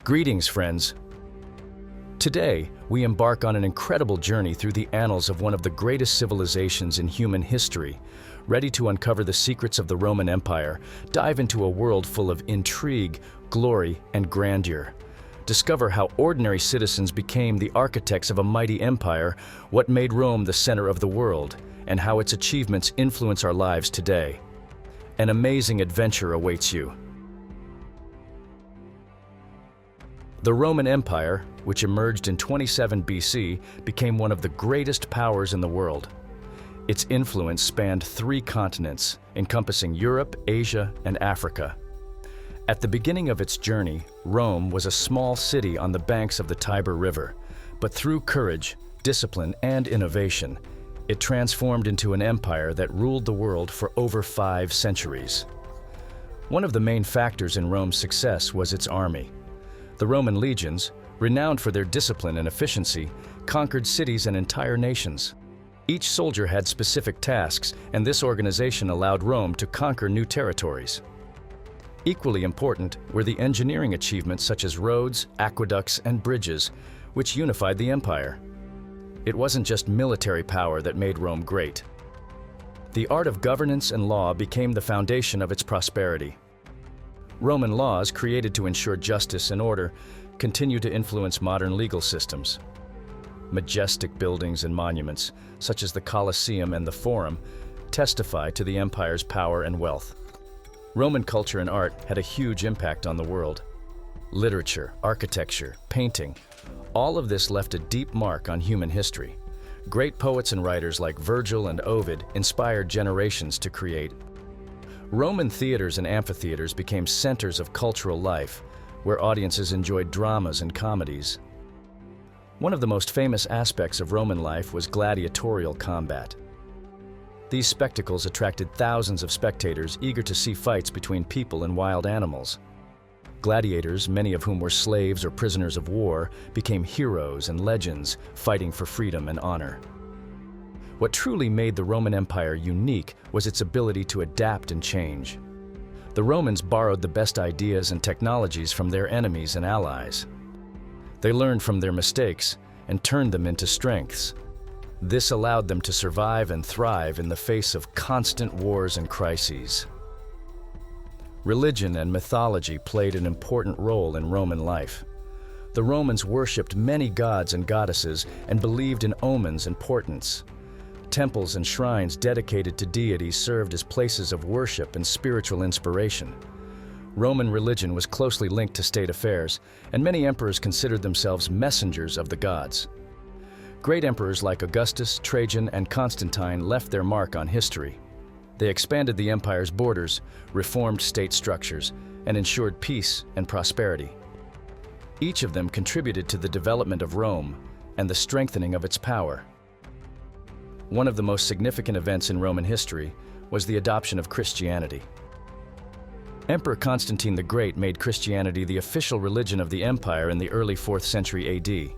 Greetings, friends. Today, we embark on an incredible journey through the annals of one of the greatest civilizations in human history, ready to uncover the secrets of the Roman Empire, dive into a world full of intrigue, glory, and grandeur. Discover how ordinary citizens became the architects of a mighty empire, what made Rome the center of the world, and how its achievements influence our lives today. An amazing adventure awaits you. The Roman Empire, which emerged in 27 BC, became one of the greatest powers in the world. Its influence spanned 3 continents, encompassing Europe, Asia, and Africa. At the beginning of its journey, Rome was a small city on the banks of the Tiber River, but through courage, discipline, and innovation, it transformed into an empire that ruled the world for over 5 centuries. One of the main factors in Rome's success was its army. The Roman legions, renowned for their discipline and efficiency, conquered cities and entire nations. Each soldier had specific tasks, and this organization allowed Rome to conquer new territories. Equally important were the engineering achievements such as roads, aqueducts, and bridges, which unified the empire. It wasn't just military power that made Rome great. The art of governance and law became the foundation of its prosperity. Roman laws, created to ensure justice and order, continue to influence modern legal systems. Majestic buildings and monuments, such as the Colosseum and the Forum, testify to the empire's power and wealth. Roman culture and art had a huge impact on the world. Literature, architecture, painting, all of this left a deep mark on human history. Great poets and writers like Virgil and Ovid inspired generations to create. Roman theaters and amphitheaters became centers of cultural life, where audiences enjoyed dramas and comedies. One of the most famous aspects of Roman life was gladiatorial combat. These spectacles attracted thousands of spectators eager to see fights between people and wild animals. Gladiators, many of whom were slaves or prisoners of war, became heroes and legends, fighting for freedom and honor. What truly made the Roman Empire unique was its ability to adapt and change. The Romans borrowed the best ideas and technologies from their enemies and allies. They learned from their mistakes and turned them into strengths. This allowed them to survive and thrive in the face of constant wars and crises. Religion and mythology played an important role in Roman life. The Romans worshipped many gods and goddesses and believed in omens and portents. Temples and shrines dedicated to deities served as places of worship and spiritual inspiration. Roman religion was closely linked to state affairs, and many emperors considered themselves messengers of the gods. Great emperors like Augustus, Trajan, and Constantine left their mark on history. They expanded the empire's borders, reformed state structures, and ensured peace and prosperity. Each of them contributed to the development of Rome and the strengthening of its power. One of the most significant events in Roman history was the adoption of Christianity. Emperor Constantine the Great made Christianity the official religion of the empire in the early 4th century AD.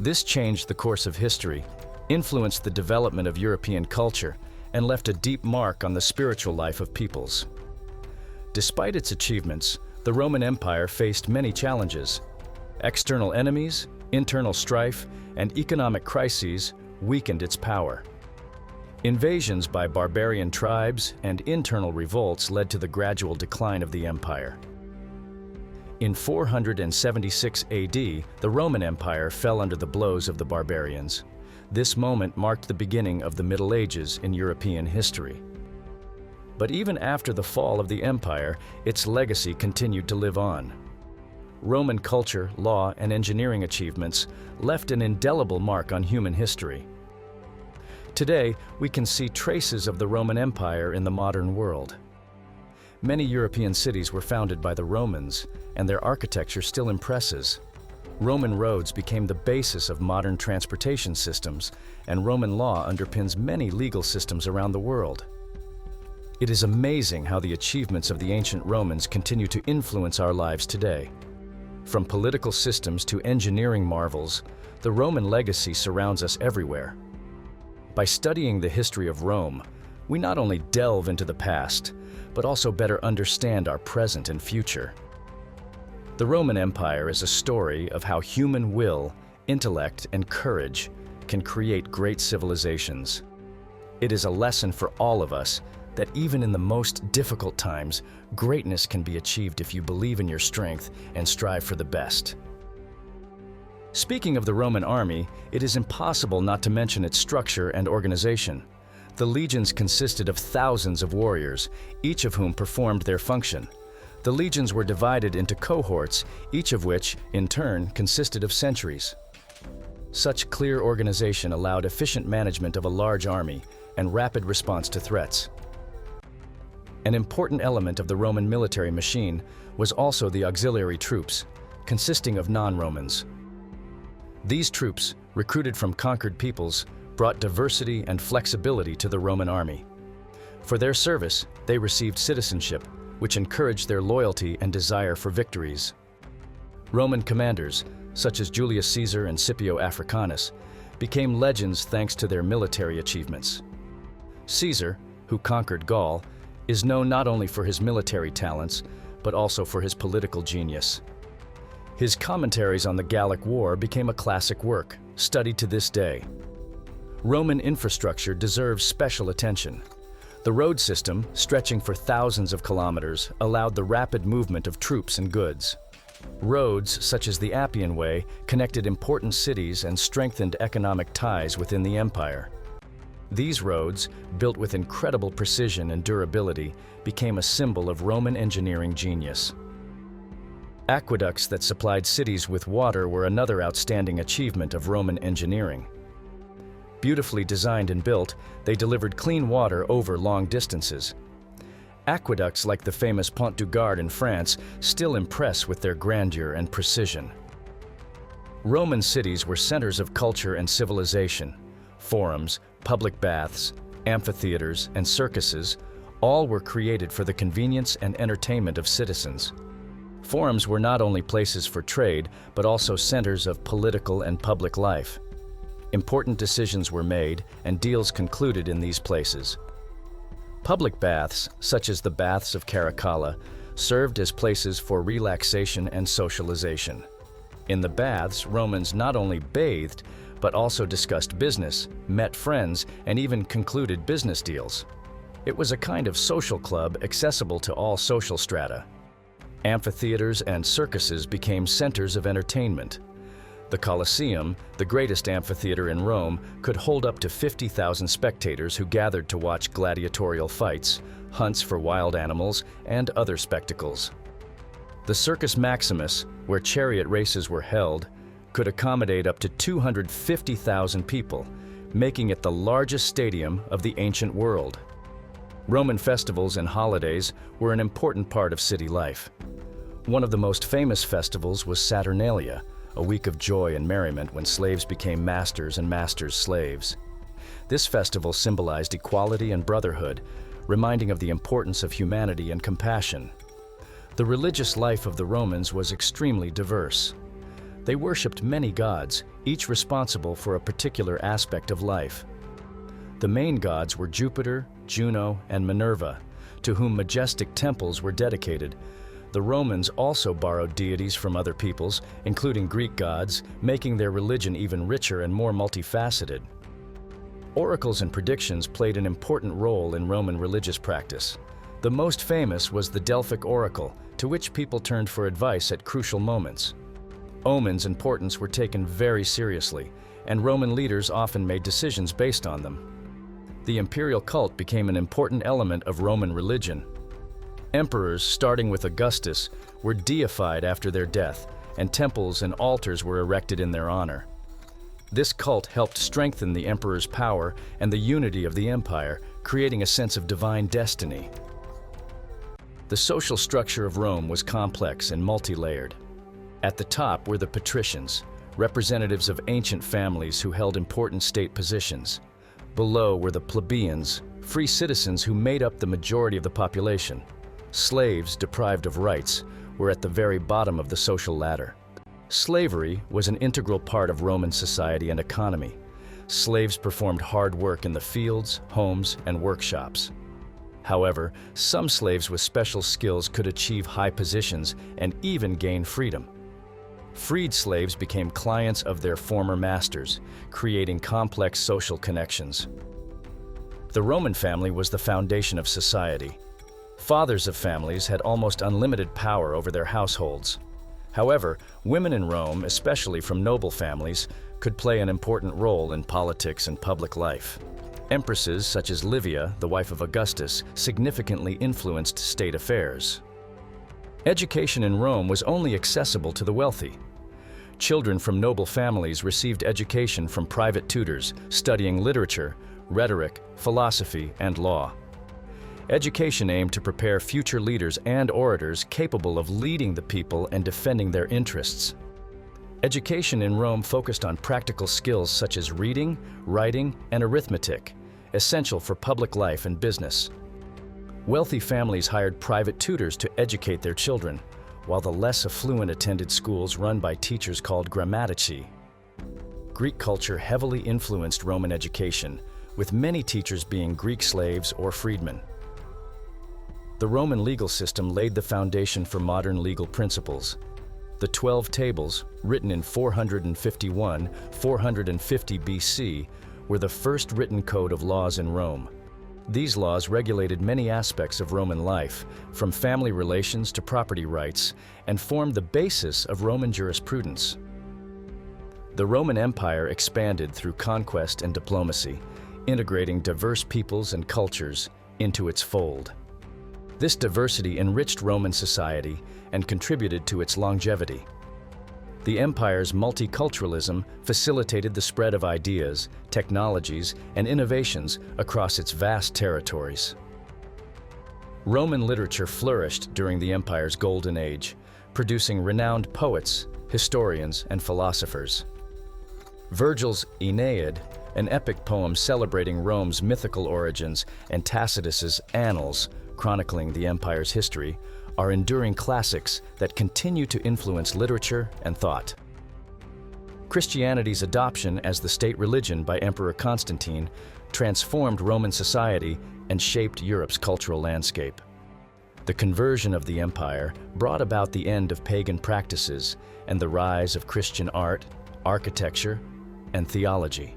This changed the course of history, influenced the development of European culture, and left a deep mark on the spiritual life of peoples. Despite its achievements, the Roman Empire faced many challenges. External enemies, internal strife, and economic crises weakened its power. Invasions by barbarian tribes and internal revolts led to the gradual decline of the empire. In 476 AD, the Roman Empire fell under the blows of the barbarians. This moment marked the beginning of the Middle Ages in European history. But even after the fall of the empire, its legacy continued to live on. Roman culture, law, and engineering achievements left an indelible mark on human history. Today, we can see traces of the Roman Empire in the modern world. Many European cities were founded by the Romans, and their architecture still impresses. Roman roads became the basis of modern transportation systems, and Roman law underpins many legal systems around the world. It is amazing how the achievements of the ancient Romans continue to influence our lives today. From political systems to engineering marvels, the Roman legacy surrounds us everywhere. By studying the history of Rome, we not only delve into the past, but also better understand our present and future. The Roman Empire is a story of how human will, intellect, and courage can create great civilizations. It is a lesson for all of us that even in the most difficult times, greatness can be achieved if you believe in your strength and strive for the best. Speaking of the Roman army, it is impossible not to mention its structure and organization. The legions consisted of thousands of warriors, each of whom performed their function. The legions were divided into cohorts, each of which, in turn, consisted of centuries. Such clear organization allowed efficient management of a large army and rapid response to threats. An important element of the Roman military machine was also the auxiliary troops, consisting of non-Romans. These troops, recruited from conquered peoples, brought diversity and flexibility to the Roman army. For their service, they received citizenship, which encouraged their loyalty and desire for victories. Roman commanders, such as Julius Caesar and Scipio Africanus, became legends thanks to their military achievements. Caesar, who conquered Gaul, is known not only for his military talents, but also for his political genius. His commentaries on the Gallic War became a classic work, studied to this day. Roman infrastructure deserves special attention. The road system, stretching for thousands of kilometers, allowed the rapid movement of troops and goods. Roads, such as the Appian Way, connected important cities and strengthened economic ties within the empire. These roads, built with incredible precision and durability, became a symbol of Roman engineering genius. Aqueducts that supplied cities with water were another outstanding achievement of Roman engineering. Beautifully designed and built, they delivered clean water over long distances. Aqueducts like the famous Pont du Gard in France still impress with their grandeur and precision. Roman cities were centers of culture and civilization. Forums, public baths, amphitheaters, and circuses all were created for the convenience and entertainment of citizens. Forums were not only places for trade, but also centers of political and public life. Important decisions were made and deals concluded in these places. Public baths, such as the Baths of Caracalla, served as places for relaxation and socialization. In the baths, Romans not only bathed, but also discussed business, met friends, and even concluded business deals. It was a kind of social club accessible to all social strata. Amphitheaters and circuses became centers of entertainment. The Colosseum, the greatest amphitheater in Rome, could hold up to 50,000 spectators who gathered to watch gladiatorial fights, hunts for wild animals, and other spectacles. The Circus Maximus, where chariot races were held, could accommodate up to 250,000 people, making it the largest stadium of the ancient world. Roman festivals and holidays were an important part of city life. One of the most famous festivals was Saturnalia, a week of joy and merriment when slaves became masters and masters slaves. This festival symbolized equality and brotherhood, reminding of the importance of humanity and compassion. The religious life of the Romans was extremely diverse. They worshipped many gods, each responsible for a particular aspect of life. The main gods were Jupiter, Juno, and Minerva, to whom majestic temples were dedicated. The Romans also borrowed deities from other peoples, including Greek gods, making their religion even richer and more multifaceted. Oracles and predictions played an important role in Roman religious practice. The most famous was the Delphic oracle, to which people turned for advice at crucial moments. Omens and portents were taken very seriously, and Roman leaders often made decisions based on them. The imperial cult became an important element of Roman religion. Emperors, starting with Augustus, were deified after their death, and temples and altars were erected in their honor. This cult helped strengthen the emperor's power and the unity of the empire, creating a sense of divine destiny. The social structure of Rome was complex and multi-layered. At the top were the patricians, representatives of ancient families who held important state positions. Below were the plebeians, free citizens who made up the majority of the population. Slaves, deprived of rights, were at the very bottom of the social ladder. Slavery was an integral part of Roman society and economy. Slaves performed hard work in the fields, homes, and workshops. However, some slaves with special skills could achieve high positions and even gain freedom. Freed slaves became clients of their former masters, creating complex social connections. The Roman family was the foundation of society. Fathers of families had almost unlimited power over their households. However, women in Rome, especially from noble families, could play an important role in politics and public life. Empresses such as Livia, the wife of Augustus, significantly influenced state affairs. Education in Rome was only accessible to the wealthy. Children from noble families received education from private tutors, studying literature, rhetoric, philosophy, and law. Education aimed to prepare future leaders and orators capable of leading the people and defending their interests. Education in Rome focused on practical skills such as reading, writing, and arithmetic, essential for public life and business. Wealthy families hired private tutors to educate their children, while the less affluent attended schools run by teachers called grammatici. Greek culture heavily influenced Roman education, with many teachers being Greek slaves or freedmen. The Roman legal system laid the foundation for modern legal principles. The 12 Tables, written in 451–450 BC, were the first written code of laws in Rome. These laws regulated many aspects of Roman life, from family relations to property rights, and formed the basis of Roman jurisprudence. The Roman Empire expanded through conquest and diplomacy, integrating diverse peoples and cultures into its fold. This diversity enriched Roman society and contributed to its longevity. The empire's multiculturalism facilitated the spread of ideas, technologies, and innovations across its vast territories. Roman literature flourished during the empire's golden age, producing renowned poets, historians, and philosophers. Virgil's Aeneid, an epic poem celebrating Rome's mythical origins, and Tacitus's Annals, chronicling the empire's history, are enduring classics that continue to influence literature and thought. Christianity's adoption as the state religion by Emperor Constantine transformed Roman society and shaped Europe's cultural landscape. The conversion of the empire brought about the end of pagan practices and the rise of Christian art, architecture, and theology.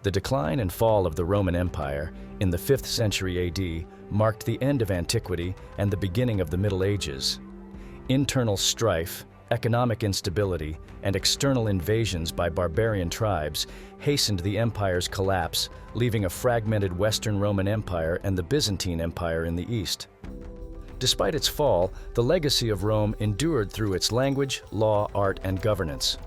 The decline and fall of the Roman Empire in the 5th century AD marked the end of antiquity and the beginning of the Middle Ages. Internal strife, economic instability, and external invasions by barbarian tribes hastened the empire's collapse, leaving a fragmented Western Roman Empire and the Byzantine Empire in the east. Despite its fall, the legacy of Rome endured through its language, law, art, and governance.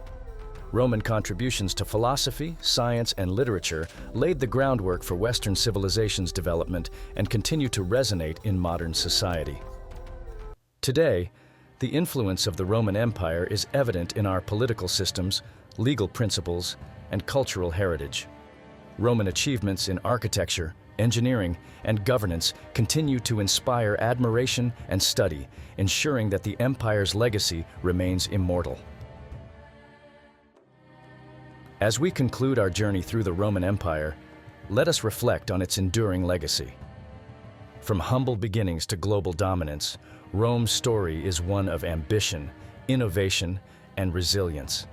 Roman contributions to philosophy, science, and literature laid the groundwork for Western civilization's development and continue to resonate in modern society. Today, the influence of the Roman Empire is evident in our political systems, legal principles, and cultural heritage. Roman achievements in architecture, engineering, and governance continue to inspire admiration and study, ensuring that the empire's legacy remains immortal. As we conclude our journey through the Roman Empire, let us reflect on its enduring legacy. From humble beginnings to global dominance, Rome's story is one of ambition, innovation, and resilience.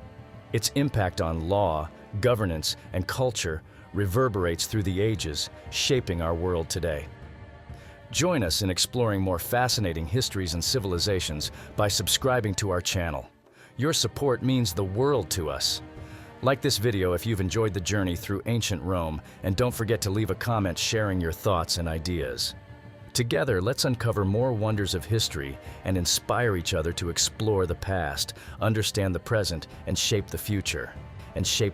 Its impact on law, governance, and culture reverberates through the ages, shaping our world today. Join us in exploring more fascinating histories and civilizations by subscribing to our channel. Your support means the world to us. Like this video if you've enjoyed the journey through ancient Rome, and don't forget to leave a comment sharing your thoughts and ideas. Together, let's uncover more wonders of history and inspire each other to explore the past, understand the present, and shape the future.